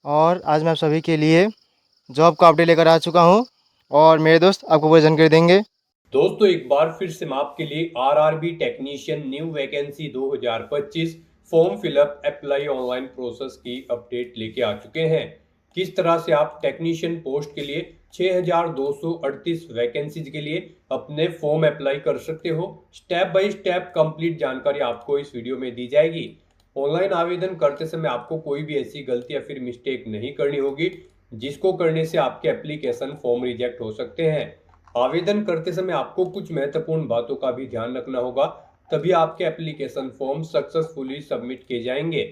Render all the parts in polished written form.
और आज मैं आप सभी के लिए जॉब का अपडेट लेकर आ चुका हूं और मेरे दोस्त आपको पूरी जानकारी देंगे। दोस्तों एक बार फिर से मैं आपके लिए RRB technician new vacancy 2025 form fill up apply online process की अपडेट लेके आ चुके हैं। किस तरह से आप टेक्नीशियन पोस्ट के लिए 6238 वैकेंसीज के लिए अपने फॉर्म अप्लाई कर सकते हो, स्टेप बाय स्टेप कंप्लीट जानकारी आपको इस वीडियो में दी जाएगी। ऑनलाइन आवेदन करते समय आपको कोई भी ऐसी गलती या फिर मिस्टेक नहीं करनी होगी जिसको करने से आपके एप्लीकेशन फॉर्म रिजेक्ट हो सकते हैं। आवेदन करते समय आपको कुछ महत्वपूर्ण बातों का भी ध्यान रखना होगा, तभी आपके एप्लीकेशन फॉर्म सक्सेसफुली सबमिट किए जाएंगे।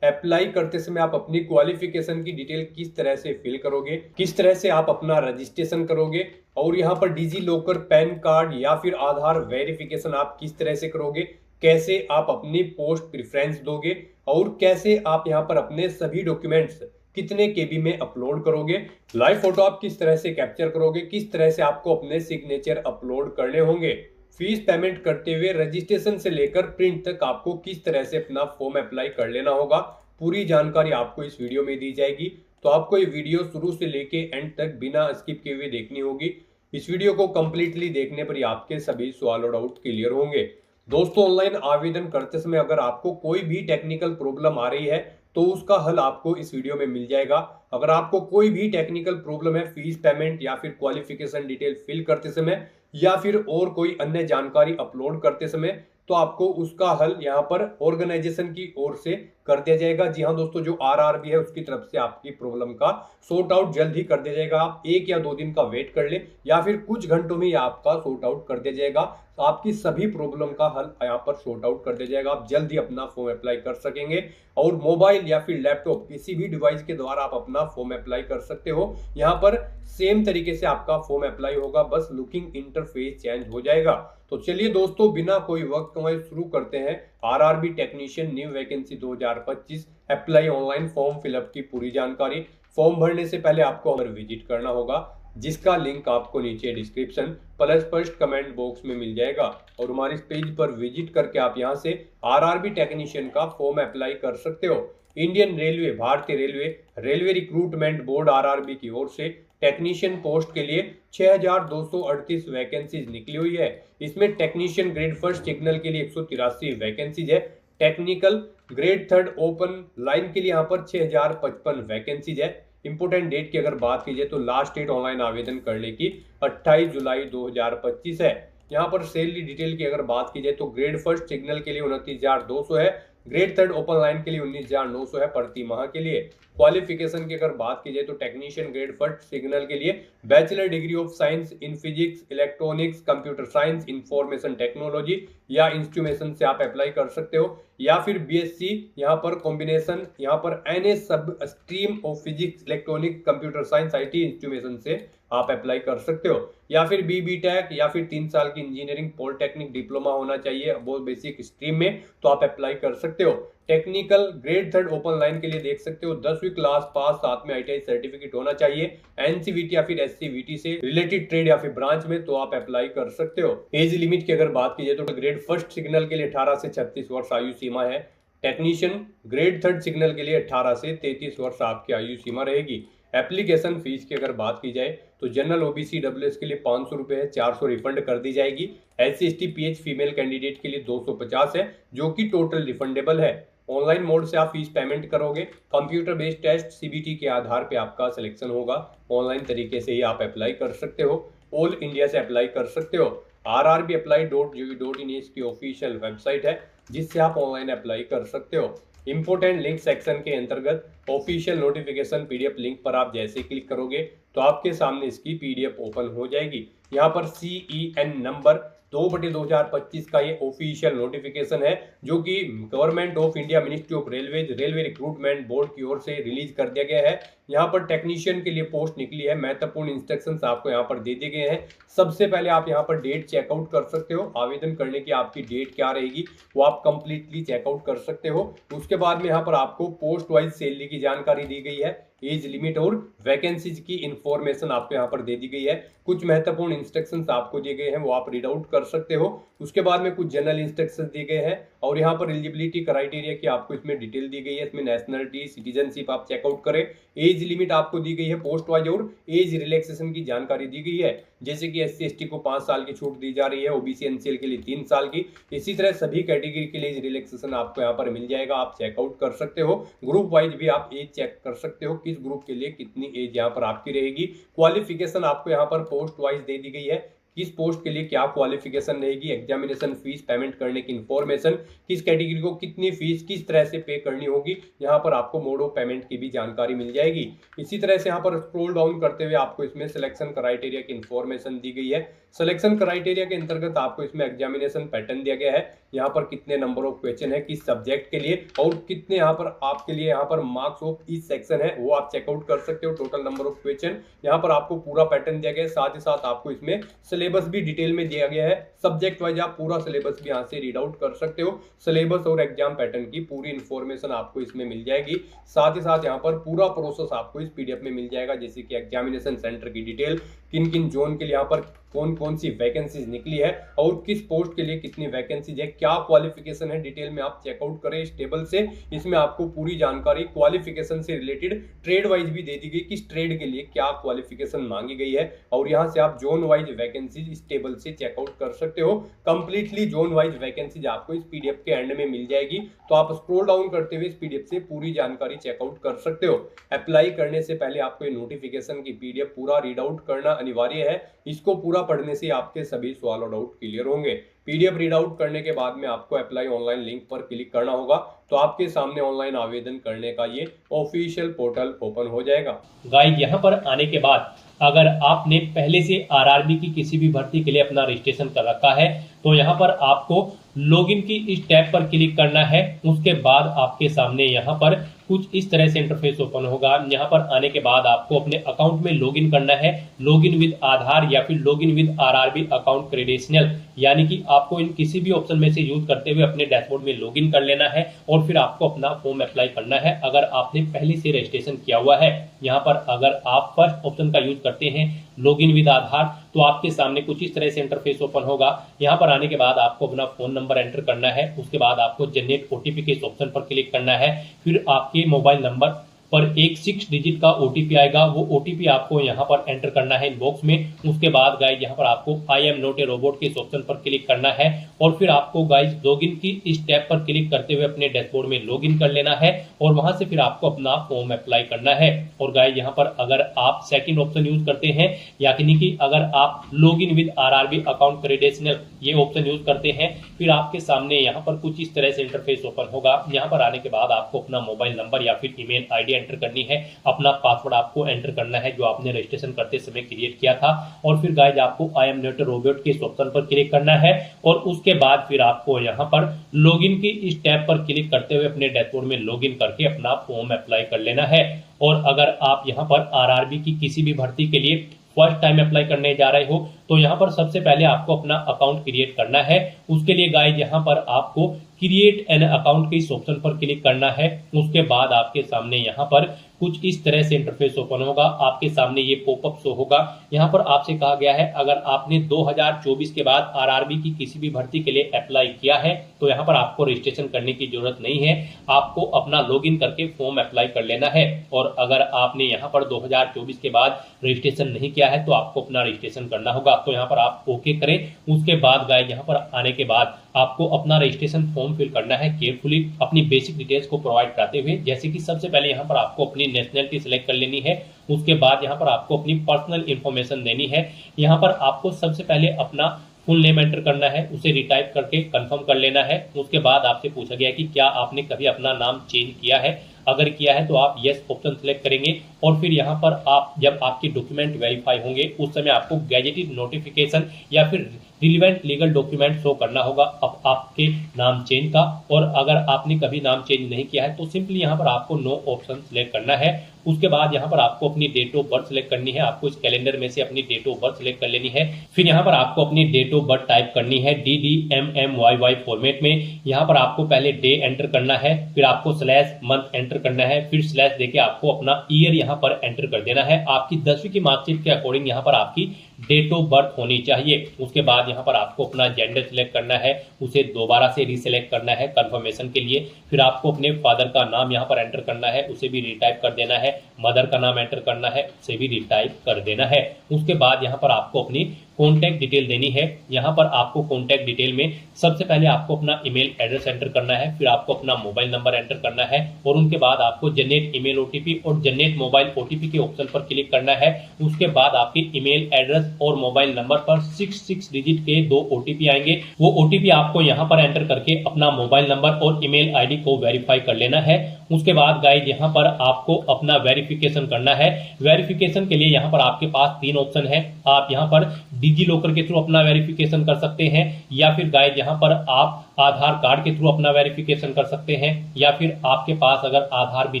अप्लाई करते समय आप अपनी क्वालिफिकेशन की डिटेल किस तरह से फिल करोगे, किस तरह से आप अपना रजिस्ट्रेशन करोगे और यहाँ पर डिजी लॉकर, पैन कार्ड या फिर आधार वेरिफिकेशन आप किस तरह से करोगे, कैसे आप अपनी पोस्ट प्रेफरेंस दोगे और कैसे आप यहाँ पर अपने सभी डॉक्यूमेंट्स कितने केबी में अपलोड करोगे, लाइव फोटो आप किस तरह से कैप्चर करोगे, किस तरह से आपको अपने सिग्नेचर अपलोड करने होंगे, फीस पेमेंट करते हुए रजिस्ट्रेशन से लेकर प्रिंट तक आपको किस तरह से अपना फॉर्म अप्लाई कर लेना होगा, पूरी जानकारी आपको इस वीडियो में दी जाएगी। तो आपको ये वीडियो शुरू से लेके एंड तक बिना स्किप किए हुए देखनी होगी। इस वीडियो को कंप्लीटली देखने पर ही आपके सभी सवाल और डाउट क्लियर होंगे। दोस्तों ऑनलाइन आवेदन करते समय अगर आपको कोई भी टेक्निकल प्रॉब्लम आ रही है तो उसका हल आपको इस वीडियो में मिल जाएगा। अगर आपको कोई भी टेक्निकल प्रॉब्लम है फीस पेमेंट या फिर क्वालिफिकेशन डिटेल फिल करते समय या फिर और कोई अन्य जानकारी अपलोड करते समय, तो आपको उसका हल यहाँ पर ऑर्गेनाइजेशन की ओर से कर दिया जाएगा। जी हाँ दोस्तों, जो आरआरबी है उसकी तरफ से आपकी प्रॉब्लम का सॉर्ट आउट जल्द ही कर दिया जाएगा। आप 1 या 2 दिन का वेट कर ले या फिर कुछ घंटों में आपका सॉर्ट आउट कर दिया जाएगा। तो आपकी सभी प्रॉब्लम का हल यहाँ पर सॉर्ट आउट कर दिया जाएगा। आप जल्द ही अपना फॉर्म अप्लाई कर सकेंगे और मोबाइल या फिर लैपटॉप किसी भी डिवाइस के द्वारा आप अपना फॉर्म अप्लाई कर सकते हो। यहाँ पर सेम तरीके से आपका फॉर्म अप्लाई होगा, बस लुकिंग इंटरफेस चेंज हो जाएगा। तो चलिए दोस्तों बिना कोई वक्त गंवाए शुरू करते हैं RRB technician new vacancy 2025 apply online form fill up की पूरी जानकारी। फॉर्म भरने से पहले आपको हमारे विजिट करना होगा, जिसका लिंक आपको नीचे description plus first comment box में मिल जाएगा और हमारे इस पेज पर विजिट करके आप यहां से आरआरबी टेक्नीशियन का फॉर्म अप्लाई कर सकते हो। इंडियन रेलवे, भारतीय railway, railway recruitment board RRB की ओर से टेक्नीशियन पोस्ट के लिए 6238 वैकेंसीज निकली हुई है। इसमें टेक्नीशियन ग्रेड फर्स्ट सिग्नल के लिए 183 वैकेंसीज है। Technical grade third open line के लिए यहाँ पर 6055 वैकेंसीज है। इंपोर्टेंट डेट की अगर बात की जाए तो लास्ट डेट ऑनलाइन आवेदन करने की 28 जुलाई 2025 है। यहाँ पर सैलरी डिटेल की अगर बात की जाए तो ग्रेड फर्स्ट सिग्नल के लिए 29,200 है, ग्रेड थर्ड ओपन लाइन के लिए 19,900 है प्रति माह के लिए। क्वालिफिकेशन की अगर बात की जाए तो टेक्नीशियन ग्रेड फर्स्ट सिग्नल के लिए bachelor degree of science in physics, electronics, computer science, information technology या इंस्ट्रूमेशन से आप अप्लाई कर सकते हो, या फिर बीएससी यहाँ पर कॉम्बिनेशन यहाँ पर एनए सब stream of physics, electronic, computer science, IT instrumentation से आप अप्लाई कर सकते हो, या फिर बी टेक या फिर 3 साल की इंजीनियरिंग पॉलिटेक्निक डिप्लोमा होना चाहिए बहुत बेसिक स्ट्रीम में, तो आप अप्लाई कर सकते हो। Technical grade third open line के लिए देख सकते हो 10वीं क्लास पास, साथ में आईटीआई सर्टिफिकेट होना चाहिए एनसीवीटी या फिर एससीवीटी से रिलेटेड ट्रेड या फिर ब्रांच में, तो आप अप्लाई कर सकते हो। एज लिमिट की अगर बात की जाए तो ग्रेड फर्स्ट सिग्नल के लिए 18 से 36 वर्ष आयु सीमा है। टेक्नीशियन ग्रेड थर्ड सिग्नल के लिए 18 से 33 वर्ष आपकी आयु सीमा रहेगी। एप्लीकेशन फीस की अगर बात की जाए तो जनरल ओबीसी डब्ल्यूएस के लिए 500 रुपए है, 400 रिफंड कर दी जाएगी। SC ST pH female candidate के लिए 250 है, जो कि टोटल रिफंडेबल है। ऑनलाइन मोड से आप फीस पेमेंट करोगे, कंप्यूटर बेस्ड टेस्ट सीबीटी के आधार पे आपका सिलेक्शन होगा। ऑनलाइन तरीके से ही आप अप्लाई कर सकते हो, ऑल इंडिया से अप्लाई कर सकते हो। rrbapply.gov.in इसकी ऑफिशियल वेबसाइट है जिससे आप ऑनलाइन अप्लाई कर सकते हो। इंपोर्टेंट लिंक सेक्शन के अंतर्गत ऑफिशियल नोटिफिकेशन पीडीएफ लिंक पर आप जैसे क्लिक करोगे तो आपके सामने इसकी पीडीएफ ओपन हो जाएगी। यहाँ पर CEN नंबर 2/2025 का ये ऑफिशियल नोटिफिकेशन है, जो कि government of India ministry of railways railway recruitment board की ओर से रिलीज कर दिया गया है। यहाँ पर टेक्नीशियन के लिए पोस्ट निकली है, महत्वपूर्ण इंस्ट्रक्शंस आपको यहाँ पर दे दिए गए हैं। सबसे पहले आप यहाँ पर डेट चेकआउट कर सकते हो, आवेदन करने की आपकी डेट क्या रहेगी वो आप कंप्लीटली चेकआउट कर सकते हो। उसके बाद में यहाँ पर आपको पोस्ट वाइज सैलरी की जानकारी दी गई है, एज लिमिट और वैकेंसीज की इंफॉर्मेशन आपको यहाँ पर दे दी गई है। कुछ महत्वपूर्ण इंस्ट्रक्शंस आपको दिए गए हैं वो आप रीड आउट कर सकते हो। उसके बाद में कुछ जनरल इंस्ट्रक्शंस दिए गए हैं और यहाँ पर एलिजिबिलिटी क्राइटेरिया की आपको इसमें डिटेल दी गई है। इसमें नेशनलिटी, सिटीजनशिप आप चेकआउट करें, एज लिमिट आपको दी गई है पोस्ट वाइज और एज रिलैक्सेशन की जानकारी दी गई है। जैसे कि SC ST को 5 साल की छूट दी जा रही है, OBC NCL के लिए 3 साल की। इसी तरह सभी कैटेगरी के लिए एज रिलैक्सेशन आपको यहाँ पर मिल जाएगा, आप चेकआउट कर सकते हो। ग्रुप वाइज भी आप एज चेक कर सकते हो, किस ग्रुप के लिए कितनी एज यहाँ पर आपकी रहेगी। क्वालिफिकेशन आपको यहाँ पर पोस्ट वाइज दे दी गई है, किस पोस्ट के लिए क्या क्वालिफिकेशन रहेगी, एग्जामिनेशन फीस, पेमेंट करने की इंफॉर्मेशन, किस कैटेगरी को कितनी फीस किस तरह से पे करनी होगी, यहाँ पर आपको मोड ऑफ पेमेंट की भी जानकारी मिल जाएगी। इसी तरह से यहाँ पर स्क्रॉल डाउन करते हुए आपको इसमें सिलेक्शन क्राइटेरिया की इंफॉर्मेशन दी गई है। सिलेक्शन क्राइटेरिया के अंतर्गत आपको इसमें एग्जामिनेशन पैटर्न दिया गया है, यहाँ पर कितने नंबर ऑफ क्वेश्चन है किस सब्जेक्ट के लिए और कितने यहाँ पर आपके लिए यहाँ पर मार्क्स ऑफ ईच सेक्शन है वो आप चेकआउट कर सकते हो। टोटल नंबर ऑफ क्वेश्चन यहाँ पर आपको पूरा पैटर्न दिया गया है, साथ ही साथ आपको इसमें सिलेबस भी डिटेल में दिया गया है। सब्जेक्ट वाइज आप पूरा सिलेबस भी यहाँ से रीड आउट कर सकते हो। सिलेबस और एग्जाम पैटर्न की पूरी इंफॉर्मेशन आपको इसमें मिल जाएगी। साथ ही साथ यहाँ पर पूरा प्रोसेस आपको इस PDF में मिल जाएगा, जैसे कि एग्जामिनेशन सेंटर की डिटेल, किन किन जोन के लिए यहाँ पर कौन कौन सी वैकेंसीज निकली है और किस पोस्ट के लिए कितनी वैकेंसीज है, क्या क्वालिफिकेशन है, डिटेल में आप चेकआउट करें इस टेबल से। इसमें आपको पूरी जानकारी क्वालिफिकेशन से रिलेटेड ट्रेड वाइज भी दे दी गई, किस ट्रेड के लिए क्या क्वालिफिकेशन मांगी गई है और यहाँ से आप जोन वाइज वैकेंसीज इस टेबल से चेकआउट कर सकते हो। कंप्लीटली जोन वाइज वैकेंसीज आपको इस PDF के एंड में मिल जाएगी, तो आप स्क्रॉल डाउन करते हुए इस PDF से पूरी जानकारी चेकआउट कर सकते हो। अप्लाई करने से पहले आपको ये नोटिफिकेशन की PDF पूरा रीड आउट करना अनिवार्य है। इसको पूरा पढ़ने से आपके सभी सवाल और डाउट क्लियर होंगे। PDF रीड आउट करने के बाद में आपको अप्लाई ऑनलाइन लिंक पर क्लिक करना होगा, तो आपके सामने ऑनलाइन आवेदन करने का ये ऑफिशियल पोर्टल ओपन हो जाएगा। गाइस यहाँ पर आने के बाद अगर आपने पहले से RRB की किसी भी भर्ती के लिए अपना रजिस्ट्रेशन कर रखा है तो यहाँ पर आपको लॉगिन की इस टैब पर क्लिक करना है। उसके बाद आपके सामने यहाँ पर कुछ इस तरह से इंटरफेस ओपन होगा। यहाँ पर आने के बाद आपको अपने अकाउंट में लॉगिन करना है, लॉगिन विद आधार या फिर login with RRB account credential, यानी कि आपको इन किसी भी ऑप्शन में से यूज करते हुए अपने डैशबोर्ड में लॉगिन कर लेना है और फिर आपको अपना फॉर्म अप्लाई करना है अगर आपने पहले से रजिस्ट्रेशन किया हुआ है। यहाँ पर अगर आप फर्स्ट ऑप्शन का यूज करते हैं लॉगिन विद आधार तो आपके सामने कुछ इस तरह से इंटरफेस ओपन होगा। यहाँ पर आने के बाद आपको अपना फोन नंबर एंटर करना है, उसके बाद आपको जनरेट OTP के इस ऑप्शन पर क्लिक करना है। फिर आपके मोबाइल नंबर पर एक 6 डिजिट का OTP आएगा, वो OTP आपको यहाँ पर एंटर करना है इनबॉक्स में। उसके बाद गाइज यहाँ पर आपको I am not a robot के इस ऑप्शन पर क्लिक करना है और फिर आपको गाइज लॉगिन की इस टैब पर क्लिक करते हुए अपने डैशबोर्ड में लॉगिन कर लेना है और वहां से फिर आपको अपना फॉर्म अप्लाई करना है। और गाइज यहाँ पर अगर आप सेकंड ऑप्शन यूज करते हैं यानी कि अगर आप login with RRB account credential ये ऑप्शन यूज करते हैं, फिर आपके सामने यहाँ पर कुछ इस तरह से इंटरफेस ओपन होगा। यहाँ पर आने के बाद आपको अपना मोबाइल नंबर या फिर ईमेल ID एंटर करनी है, अपना पासवर्ड आपको एंटर करना है जो आपने रजिस्ट्रेशन करते समय क्रिएट किया था और फिर गाइज आपको I am not a robot के इस ऑप्शन पर क्लिक करना है और उसके बाद फिर आपको यहाँ पर लॉगिन की इस टैब पर क्लिक करते हुए अपने डैशबोर्ड में लॉगिन करके अपना फॉर्म अप्लाई कर लेना है। और अगर आप यहाँ पर RRB की किसी भी भर्ती के लिए फर्स्ट टाइम अप्लाई करने जा रहे हो तो यहाँ पर सबसे पहले आपको अपना अकाउंट क्रिएट करना है। उसके लिए गाइज यहाँ पर आपको क्रिएट एन अकाउंट के इस ऑप्शन पर क्लिक करना है। उसके बाद आपके सामने यहाँ पर कुछ इस तरह से इंटरफेस ओपन होगा, आपके सामने ये पॉपअप शो होगा। यहाँ पर आपसे कहा गया है अगर आपने 2024 के बाद RRB की किसी भी भर्ती के लिए अप्लाई किया है तो यहाँ पर आपको रजिस्ट्रेशन करने की जरूरत नहीं है, आपको अपना लॉगिन करके फॉर्म अप्लाई कर लेना है। और अगर आपने यहाँ पर 2024 के बाद रजिस्ट्रेशन नहीं किया है तो आपको अपना रजिस्ट्रेशन करना होगा, तो यहाँ पर आप ओके करें। उसके बाद गाइस यहाँ पर आने के बाद आपको अपना रजिस्ट्रेशन फॉर्म फिल करना है केयरफुली अपनी बेसिक डिटेल्स को प्रोवाइड कराते हुए, जैसे कि सबसे पहले यहाँ पर आपको अपनी नेशनलिटी सिलेक्ट कर लेनी है। उसके बाद यहाँ पर आपको अपनी पर्सनल इंफॉर्मेशन देनी है। यहाँ पर आपको सबसे पहले अपना फुल नेम एंटर करना है, उसे रिटाइप करके कंफर्म कर लेना है। उसके बाद आपसे पूछा गया कि क्या आपने कभी अपना नाम चेंज किया है, अगर किया है तो आप यस ऑप्शन सिलेक्ट करेंगे और फिर यहाँ पर आप जब आपके डॉक्यूमेंट वेरीफाई होंगे उस समय आपको गैजेटेड नोटिफिकेशन या फिर रिलेवेंट लीगल डॉक्यूमेंट शो करना होगा अब आपके नाम चेंज का। और अगर आपने कभी नाम चेंज नहीं किया है तो सिंपली यहाँ पर आपको नो ऑप्शन सिलेक्ट करना है। उसके बाद यहाँ पर आपको अपनी डेट ऑफ बर्थ सिलेक्ट करनी है, आपको इस कैलेंडर में से अपनी डेट ऑफ बर्थ सिलेक्ट कर लेनी है। फिर यहाँ पर आपको अपनी डेट ऑफ बर्थ टाइप करनी है DDMMYY फॉर्मेट में। यहाँ पर आपको पहले डे एंटर करना है, फिर आपको स्लैश मंथ एंटर करना है, फिर स्लैश देके आपको अपना ईयर यहाँ पर एंटर कर देना है। आपकी 10वीं की मार्कशीट के अकॉर्डिंग यहाँ पर आपकी डेट ऑफ बर्थ होनी चाहिए। उसके बाद यहाँ पर आपको अपना जेंडर सिलेक्ट करना है, उसे दोबारा से रीसिलेक्ट करना है कंफर्मेशन के लिए। फिर आपको अपने फादर का नाम यहाँ पर एंटर करना है, उसे भी रीटाइप कर देना है। मदर का नाम एंटर करना है, उसे भी रीटाइप कर देना है। उसके बाद यहाँ पर आपको अपनी कॉन्टैक्ट डिटेल देनी है। यहाँ पर आपको कॉन्टैक्ट डिटेल में सबसे पहले आपको अपना ईमेल एड्रेस एंटर करना है, फिर आपको अपना मोबाइल नंबर एंटर करना है और उनके बाद आपको जनरेट ईमेल ओटीपी और जनरेट मोबाइल ओटीपी के ऑप्शन पर क्लिक करना है। उसके बाद आपके ईमेल एड्रेस और मोबाइल नंबर पर 6 डिजिट के 2 ओटीपी आएंगे। वो ओटीपी आपको यहाँ पर एंटर करके अपना मोबाइल नंबर और ईमेल आईडी को वेरीफाई कर लेना है। उसके बाद गाइज यहाँ पर आपको अपना वेरिफिकेशन करना है। वेरिफिकेशन के लिए यहाँ पर आपके पास 3 ऑप्शन है। आप यहाँ पर डिजी लॉकर के थ्रू अपना वेरिफिकेशन कर सकते हैं, या फिर गाइज यहाँ पर आप आधार कार्ड के थ्रू अपना वेरिफिकेशन कर सकते हैं, या फिर आपके पास अगर आधार भी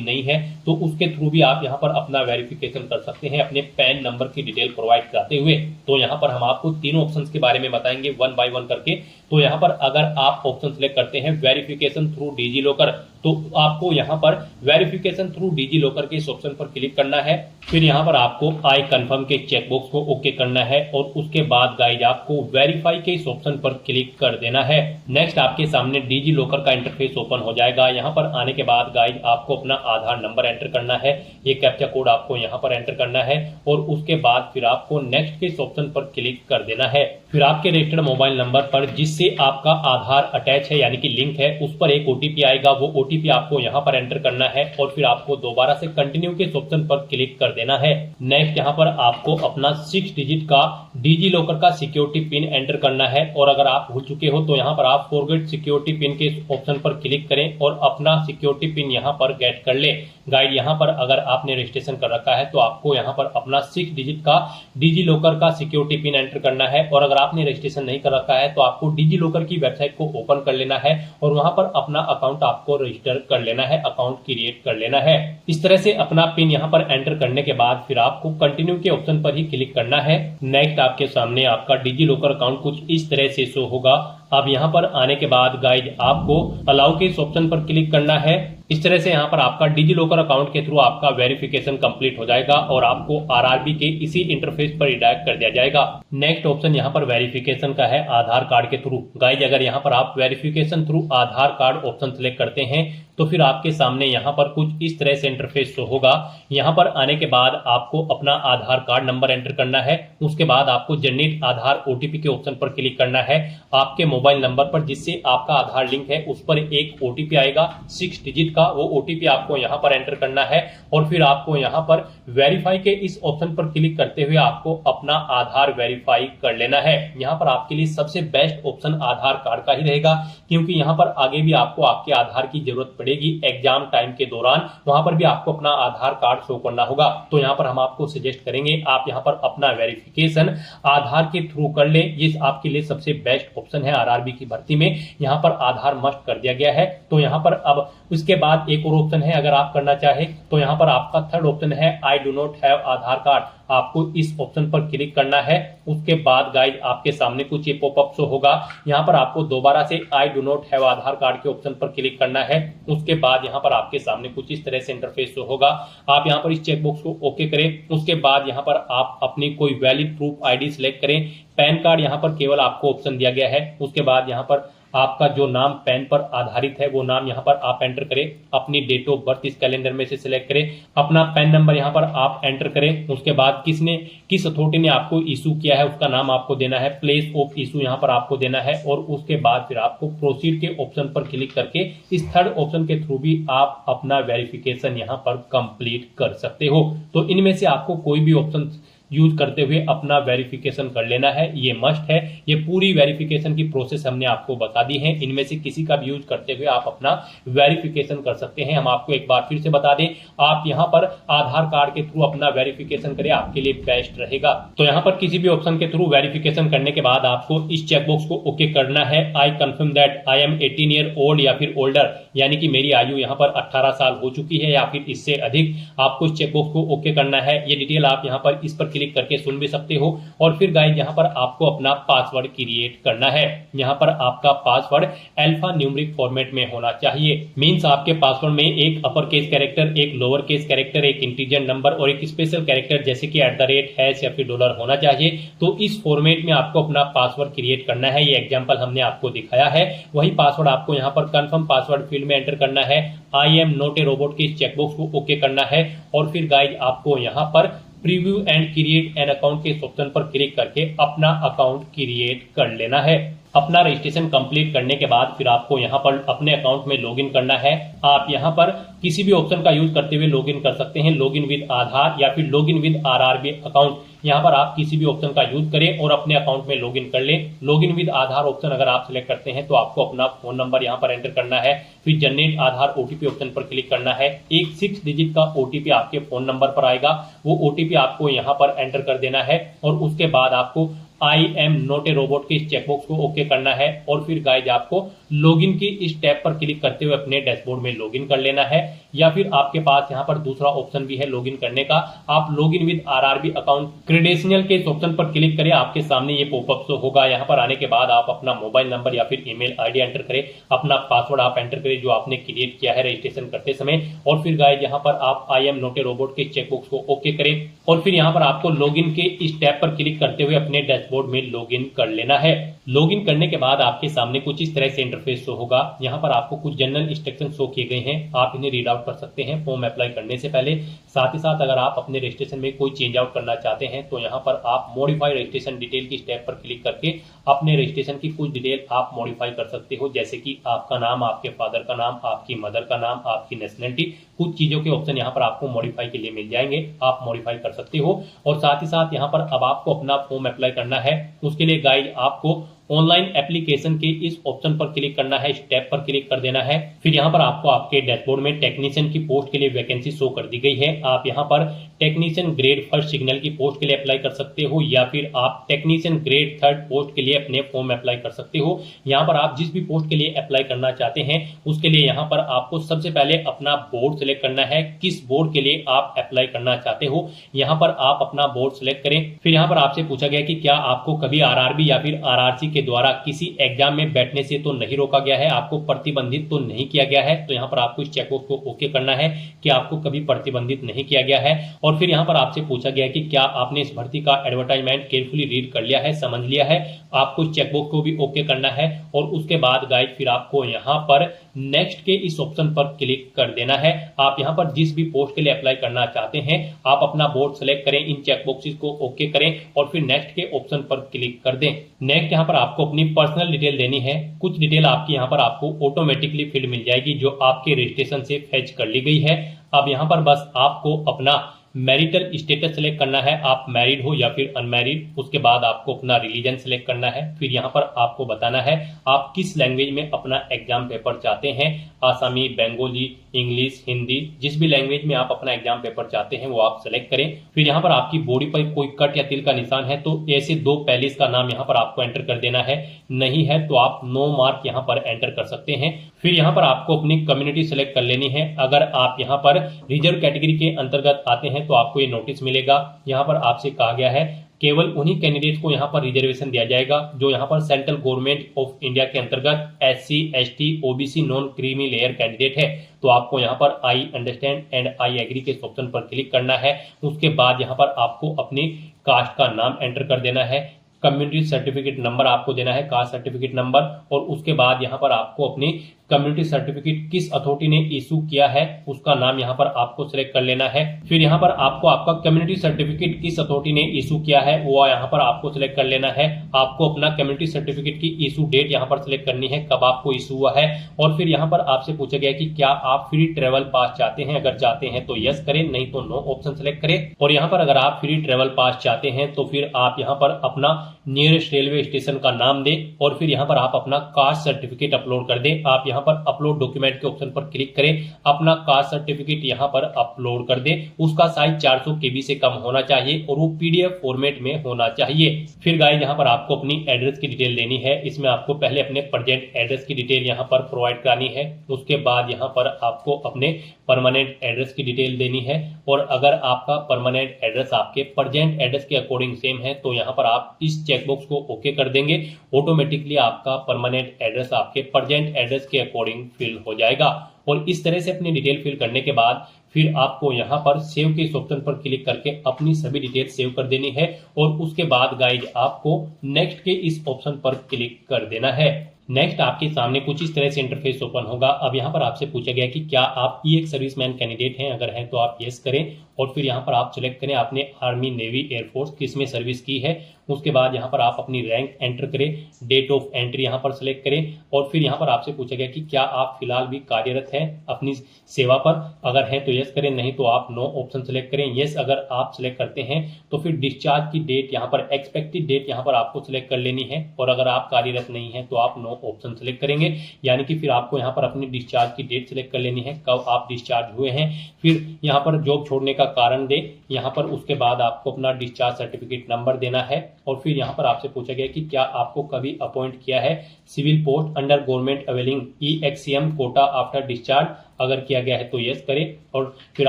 नहीं है तो उसके थ्रू भी आप यहाँ पर अपना वेरिफिकेशन कर सकते हैं अपने पैन नंबर की डिटेल प्रोवाइड कराते हुए। तो यहाँ पर हम आपको तीनों ऑप्शंस के बारे में बताएंगे 1 बाय 1 करके। तो यहाँ पर अगर आप ऑप्शन सिलेक्ट करते हैं वेरिफिकेशन थ्रू डिजी लॉकर, तो आपको यहाँ पर वेरिफिकेशन थ्रू डिजी लॉकर के इस ऑप्शन पर क्लिक करना है। फिर यहाँ पर आपको आई कंफर्म के चेकबॉक्स को ओके करना है और उसके बाद गाइज आपको वेरीफाई के इस ऑप्शन पर क्लिक कर देना है। नेक्स्ट आपके सामने डिजी लॉकर का इंटरफेस ओपन हो जाएगा। यहाँ पर आने के बाद गाइज आपको अपना आधार नंबर एंटर करना है, ये कैप्चा कोड आपको यहाँ पर एंटर करना है और उसके बाद फिर आपको नेक्स्ट के इस ऑप्शन पर क्लिक कर देना है। फिर आपके रजिस्टर्ड मोबाइल नंबर पर जिससे आपका आधार अटैच है यानी कि लिंक है, उस पर एक ओटीपी आएगा। वो ओटीपी आपको यहाँ पर एंटर करना है और फिर आपको दोबारा से कंटिन्यू के इस ऑप्शन पर क्लिक कर देना है। नेक्स्ट यहाँ पर आपको अपना 6 डिजिट का डिजी लॉकर का सिक्योरिटी पिन एंटर करना है और अगर आप भूल चुके हो तो यहाँ पर आप फॉरगेट सिक्योरिटी पिन के इस ऑप्शन पर क्लिक करें और अपना सिक्योरिटी पिन यहाँ पर गेट कर ले। गाइड यहाँ पर अगर आपने रजिस्ट्रेशन कर रखा है तो आपको यहाँ पर अपना 6 डिजिट का डिजी लॉकर का सिक्योरिटी पिन एंटर करना है और अगर आपने रजिस्ट्रेशन नहीं कर रखा है तो आपको डिजी लॉकर की वेबसाइट को ओपन कर लेना है और वहां पर अपना अकाउंट आपको रजिस्टर कर लेना है, अकाउंट क्रिएट कर लेना है। इस तरह से अपना पिन यहाँ पर एंटर करने के बाद फिर आपको कंटिन्यू के ऑप्शन पर ही क्लिक करना है। नेक्स्ट आपके सामने आपका डिजी लॉकर अकाउंट कुछ इस तरह से शो होगा। अब यहाँ पर आने के बाद गाइज आपको अलाउ के इस ऑप्शन पर क्लिक करना है। इस तरह से यहाँ पर आपका डिजी लॉकर अकाउंट के थ्रू आपका वेरिफिकेशन कंप्लीट हो जाएगा और आपको आरआरबी के इसी इंटरफेस पर रिडायरेक्ट कर दिया जाएगा। नेक्स्ट ऑप्शन यहाँ पर वेरिफिकेशन का है आधार कार्ड के थ्रू। गाइज अगर यहाँ पर आप वेरिफिकेशन थ्रू आधार कार्ड ऑप्शन सिलेक्ट करते हैं तो फिर आपके सामने यहाँ पर कुछ इस तरह से इंटरफेस शो होगा। यहाँ पर आने के बाद आपको अपना आधार कार्ड नंबर एंटर करना है। उसके बाद आपको जनरेट आधार ओटीपी के ऑप्शन पर क्लिक करना है। आपके मोबाइल नंबर पर जिससे आपका आधार लिंक है उस पर एक ओटीपी आएगा 6 डिजिट का, वो ओटीपी आपको यहाँ पर एंटर करना है और फिर आपको यहाँ पर वेरीफाई के इस ऑप्शन पर क्लिक करते हुए आपको अपना आधार वेरीफाई कर लेना है। यहाँ पर आपके लिए सबसे बेस्ट ऑप्शन आधार कार्ड का ही रहेगा क्योंकि यहाँ पर आगे भी आपको आपके आधार की जरूरत पड़ेगी एग्जाम टाइम के दौरान, वहां पर भी आपको अपना आधार कार्ड शो करना होगा। तो यहाँ पर हम आपको सजेस्ट करेंगे आप यहाँ पर अपना वेरिफिकेशन आधार के थ्रू कर ले, ये आपके लिए सबसे बेस्ट ऑप्शन है। आरआरबी की भर्ती में यहाँ पर आधार मस्ट कर दिया गया है। तो यहाँ पर अब उसके बाद एक और ऑप्शन है, अगर आप करना चाहे तो यहाँ पर आपका थर्ड ऑप्शन है I do not have Aadhaar card. आपको इस ऑप्शन पर क्लिक करना है। उसके बाद गाइड आपके सामने कुछ ये पॉपअप शो होगा। यहाँ पर आपको दोबारा से I do not have Aadhaar card के ऑप्शन पर क्लिक करना है। उसके बाद यहाँ पर आपके सामने कुछ इस तरह से इंटरफेस शो होगा। आप यहाँ पर इस चेकबॉक्स को ओके करें। उसके बाद यहाँ पर आप अपनी कोई वैलिड प्रूफ आईडी सिलेक्ट करें। पैन कार्ड यहाँ पर केवल आपको ऑप्शन दिया गया है। उसके बाद यहाँ पर आपका जो नाम पैन पर आधारित है वो नाम यहाँ पर आप एंटर करें। अपनी डेट ऑफ बर्थ इस कैलेंडर में से सिलेक्ट करें। अपना पैन नंबर यहाँ पर आप एंटर करें। उसके बाद किस अथॉरिटी ने आपको इशू किया है उसका नाम आपको देना है। प्लेस ऑफ इशू यहाँ पर आपको देना है और उसके बाद फिर आपको प्रोसीड के ऑप्शन पर क्लिक करके इस थर्ड ऑप्शन के थ्रू भी आप अपना वेरिफिकेशन यहाँ पर कंप्लीट कर सकते हो। तो इनमें से आपको कोई भी ऑप्शन यूज करते हुए अपना वेरिफिकेशन कर लेना है, ये मस्ट है। ये पूरी वेरिफिकेशन की प्रोसेस हमने आपको बता दी है। इनमें से किसी का भी यूज करते हुए आप अपना वेरिफिकेशन कर सकते हैं। हम आपको एक बार फिर से बता दें, आप यहाँ पर आधार कार्ड के थ्रू अपना वेरिफिकेशन करें, आपके लिए बेस्ट रहेगा। तो यहाँ पर किसी भी ऑप्शन के थ्रू वेरिफिकेशन करने के बाद आपको इस चेकबॉक्स को ओके करना है। I confirm that I am 18 year old या फिर ओल्डर, यानी कि मेरी आयु यहाँ पर 18 साल हो चुकी है या फिर इससे अधिक। आपको इस चेकबॉक्स को ओके करना है। ये डिटेल आप यहाँ पर इस पर क्लिक करके सुन भी सकते हो। और फिर गाइज यहाँ पर आपको अपना पासवर्ड क्रिएट करना है। यहाँ पर आपका पासवर्ड अल्फा न्यूमेरिक फॉर्मेट में होना चाहिए। मींस आपके पासवर्ड में एक अपर केस कैरेक्टर, एक लोअर केस कैरेक्टर, एक इंटीजर नंबर और एक स्पेशल कैरेक्टर जैसे कि @ हैश या फिर डॉलर होना चाहिए। तो इस फॉर्मेट में आपको अपना पासवर्ड क्रिएट करना है। ये एग्जांपल हमने आपको दिखाया है। वही पासवर्ड आपको यहाँ पर कंफर्म पासवर्ड फील्ड में एंटर करना है। I am not a robot के इस चेकबॉक्स को ओके करना है। और फिर गाइज आपको यहाँ पर preview and create an account के ऑप्शन पर क्लिक करके अपना अकाउंट क्रिएट कर लेना है। अपना रजिस्ट्रेशन कंप्लीट करने के बाद फिर आपको यहाँ पर अपने अकाउंट में लॉगिन करना है। आप यहाँ पर किसी भी ऑप्शन का यूज करते हुए लॉगिन कर सकते हैं, लॉगिन विद आधार या फिर लॉगिन विद आरआरबी अकाउंट। यहाँ पर आप किसी भी ऑप्शन का यूज करें और अपने अकाउंट में लॉगिन कर लें। लॉगिन विद आधार ऑप्शन अगर आप सिलेक्ट करते हैं तो आपको अपना फोन नंबर यहाँ पर एंटर करना है। फिर जनरेट आधार ओटीपी ऑप्शन पर क्लिक करना है। एक 6 डिजिट का ओटीपी आपके फोन नंबर पर आएगा। वो ओटीपी आपको यहाँ पर एंटर कर देना है और उसके बाद आपको I am not a robot के इस चेकबॉक्स को ओके करना है। और फिर गाइज आपको लॉगिन की इस टैब पर क्लिक करते हुए अपने डैशबोर्ड में लॉगिन कर लेना है। या फिर आपके पास यहाँ पर दूसरा ऑप्शन भी है लॉगिन करने का। आप login with RRB account credential के इस ऑप्शन पर क्लिक करें। आपके सामने ये पॉपअप शो होगा। यहाँ पर आने के बाद आप अपना मोबाइल नंबर या फिर ईमेल आईडी एंटर करें। अपना पासवर्ड आप एंटर करें जो आपने क्रिएट किया है रजिस्ट्रेशन करते समय। और फिर गाइज यहाँ पर आप I am not a robot के चेकबॉक्स को ओके करें। और फिर यहाँ पर आपको लॉगिन के इस टैब पर क्लिक करते हुए अपने डैशबोर्ड में लॉगिन कर लेना है। लॉगिन करने के बाद आपके सामने कुछ इस तरह से इंटरफेस शो होगा। यहाँ पर आपको कुछ जनरल इंस्ट्रक्शन शो किए गए हैं। आप इन्हें रीड आउट कर सकते हैं फॉर्म अप्लाई करने से पहले। साथ ही साथ अगर आप अपने रजिस्ट्रेशन में कोई चेंज आउट करना चाहते हैं तो यहाँ पर आप मॉडिफाई रजिस्ट्रेशन डिटेल की स्टेप पर क्लिक करके अपने रजिस्ट्रेशन की कुछ डिटेल आप मॉडिफाई कर सकते हो, जैसे कि आपका नाम, आपके फादर का नाम, आपकी मदर का नाम, आपकी नेशनलिटी। कुछ चीजों के ऑप्शन यहाँ पर आपको मॉडिफाई के लिए मिल जाएंगे, आप मॉडिफाई कर सकते हो। और साथ ही साथ यहाँ पर अब आपको अपना फॉर्म अप्लाई करना है। उसके लिए गाइड आपको ऑनलाइन एप्लीकेशन के इस ऑप्शन पर क्लिक करना है, स्टेप पर क्लिक कर देना है। फिर यहाँ पर आपको आपके डैशबोर्ड में टेक्नीशियन की पोस्ट के लिए वैकेंसी शो कर दी गई है। आप यहाँ पर टेक्नीशियन ग्रेड 1 सिग्नल की पोस्ट के लिए अप्लाई कर सकते हो या फिर आप टेक्नीशियन ग्रेड 3 पोस्ट के लिए अपने फॉर्म अप्लाई कर सकते हो। यहाँ पर आप जिस भी पोस्ट के लिए अप्लाई करना चाहते हैं उसके लिए यहाँ पर आपको सबसे पहले अपना बोर्ड सिलेक्ट करना है, किस बोर्ड के लिए आप अप्लाई करना चाहते हो। यहाँ पर आप अपना बोर्ड सिलेक्ट करें। फिर यहाँ पर आपसे पूछा गया कि क्या आपको कभी आरआरबी या फिर आरआरसी के द्वारा किसी एग्जाम में बैठने से तो नहीं रोका गया है, आपको प्रतिबंधित तो नहीं किया गया है। तो यहाँ पर आपको इस चेकबॉक्स को ओके करना है कि आपको कभी प्रतिबंधित नहीं किया गया है। और फिर यहाँ पर आपसे पूछा गया कि क्या आपने इस भर्ती का एडवर्टाइजमेंट केयरफुली रीड कर लिया है, समझ लिया है। आपको इस चेकबॉक्स को भी ओके करना है। और उसके बाद गाइड फिर आपको यहाँ पर नेक्स्ट के इस ऑप्शन पर क्लिक कर देना है। आप यहाँ पर जिस भी पोस्ट के लिए अप्लाई करना चाहते हैं आप अपना बोर्ड सेलेक्ट करें, इन चेकबॉक्सेस को ओके करें और फिर नेक्स्ट के ऑप्शन पर क्लिक कर दें। नेक्स्ट यहाँ पर आपको अपनी पर्सनल डिटेल देनी है। कुछ डिटेल आपकी यहाँ पर आपको ऑटोमेटिकली फील्ड मिल जाएगी जो आपके रजिस्ट्रेशन से फेच कर ली गई है। अब यहाँ पर बस आपको अपना मैरिटल स्टेटस सेलेक्ट करना है, आप मैरिड हो या फिर अनमैरिड। उसके बाद आपको अपना रिलीजन सेलेक्ट करना है। फिर यहाँ पर आपको बताना है आप किस लैंग्वेज में अपना एग्जाम पेपर चाहते हैं, आसामी, बंगाली, इंग्लिश, हिंदी, जिस भी लैंग्वेज में आप अपना एग्जाम पेपर चाहते हैं वो आप सेलेक्ट करें। फिर यहाँ पर आपकी बॉडी पर कोई कट या तिल का निशान है तो ऐसे 2 पैलेस का नाम यहाँ पर आपको एंटर कर देना है, नहीं है तो आप नो मार्क यहाँ पर एंटर कर सकते हैं। फिर यहाँ पर आपको अपनी कम्युनिटी सेलेक्ट कर लेनी है। अगर आप यहाँ पर रिजर्व कैटेगरी के अंतर्गत आते हैं तो आपको ये नोटिस मिलेगा। यहाँ पर आपसे कहा गया है केवल उन्हीं कैंडिडेट्स को यहाँ पर रिजर्वेशन दिया जाएगा जो यहाँ पर सेंट्रल गवर्नमेंट ऑफ इंडिया के अंतर्गत SC, ST, OBC non creamy layer candidate है। तो आपको यहाँ पर I understand and I agree के ऑप्शन पर क्लिक करना है। उसके बाद यहाँ पर आपको अपनी कास्ट का नाम एंटर कर देना है, कम्युनिटी सर्टिफिकेट नंबर आपको देना है, कास्ट सर्टिफिकेट नंबर। और उसके बाद यहाँ पर आपको अपनी कम्युनिटी सर्टिफिकेट किस अथॉरिटी ने इशू किया है उसका नाम यहाँ पर आपको सिलेक्ट कर लेना है। फिर यहाँ पर आपको आपका कम्युनिटी सर्टिफिकेट किस अथॉरिटी ने इशू किया है वो यहाँ पर आपको सिलेक्ट कर लेना है। आपको अपना कम्युनिटी सर्टिफिकेट की इशू डेट यहाँ पर सिलेक्ट करनी है, कब आपको इशू हुआ है। और फिर यहाँ पर आपसे पूछा गया कि क्या आप फ्री ट्रेवल पास चाहते हैं, अगर चाहते हैं तो यस करें, नहीं तो नो ऑप्शन सिलेक्ट करें। और यहाँ पर अगर आप फ्री ट्रेवल पास चाहते हैं तो फिर आप यहाँ पर अपना नियरेस्ट रेलवे स्टेशन का नाम दें और फिर यहाँ पर आप अपना कास्ट सर्टिफिकेट अपलोड कर दें। आप यहाँ पर अपलोड डॉक्यूमेंट के ऑप्शन पर क्लिक करें, अपना कास्ट सर्टिफिकेट यहाँ पर अपलोड कर दें। उसका साइज 400 KB से कम होना चाहिए और वो PDF फॉर्मेट में होना चाहिए। फिर गाइस यहाँ पर आपको अपनी एड्रेस की डिटेल देनी है। इसमें आपको पहले अपने प्रेजेंट एड्रेस की डिटेल यहाँ पर प्रोवाइड करानी है। उसके बाद यहाँ पर आपको अपने परमानेंट एड्रेस की डिटेल देनी है, और अगर आपका परमानेंट एड्रेस आपके प्रेजेंट एड्रेस के अकॉर्डिंग सेम है तो यहाँ पर आप इस चेकबॉक्स को ओके कर देंगे। ऑटोमेटिकली आपका परमानेंट एड्रेस आपके प्रेजेंट एड्रेस के अकॉर्डिंग फिल हो जाएगा। और इस तरह से अपनी डिटेल फिल करने के बाद फिर आपको यहाँ पर सेव के इस ऑप्शन पर क्लिक करके अपनी सभी डिटेल सेव कर देनी है, और उसके बाद गाइज आपको नेक्स्ट के इस ऑप्शन पर क्लिक कर देना है। नेक्स्ट आपके सामने कुछ इस तरह से इंटरफेस ओपन होगा। अब यहाँ पर आपसे पूछा गया कि क्या आप एक सर्विसमैन कैंडिडेट हैं, अगर हैं तो आप यस करें, और फिर यहाँ पर आप सिलेक्ट करें आपने आर्मी, नेवी, एयरफोर्स किस में सर्विस की है। उसके बाद यहाँ पर आप अपनी रैंक एंटर करें, डेट ऑफ एंट्री यहाँ पर सिलेक्ट करें, और फिर यहाँ पर आपसे पूछा गया कि क्या आप फिलहाल भी कार्यरत हैं अपनी सेवा पर, अगर हैं तो यस करें, नहीं तो आप नो ऑप्शन सेलेक्ट करें। यस अगर आप सिलेक्ट करते हैं तो फिर डिस्चार्ज की डेट यहाँ पर, एक्सपेक्टेड डेट यहाँ पर आपको सिलेक्ट कर लेनी है, और अगर आप कार्यरत नहीं है तो आप नो ऑप्शन सेलेक्ट करेंगे, यानी कि फिर आपको यहाँ पर अपनी डिस्चार्ज की डेट सिलेक्ट कर लेनी है, कब आप डिस्चार्ज हुए हैं। फिर यहाँ पर जॉब छोड़ने का कारण दे यहाँ पर, उसके बाद आपको अपना डिस्चार्ज सर्टिफिकेट नंबर देना है, और फिर यहाँ पर आपसे पूछा गया कि क्या आपको कभी अपॉइंट किया है civil post under government availing EXCM quota after discharge, अगर किया गया है तो यस करें, और फिर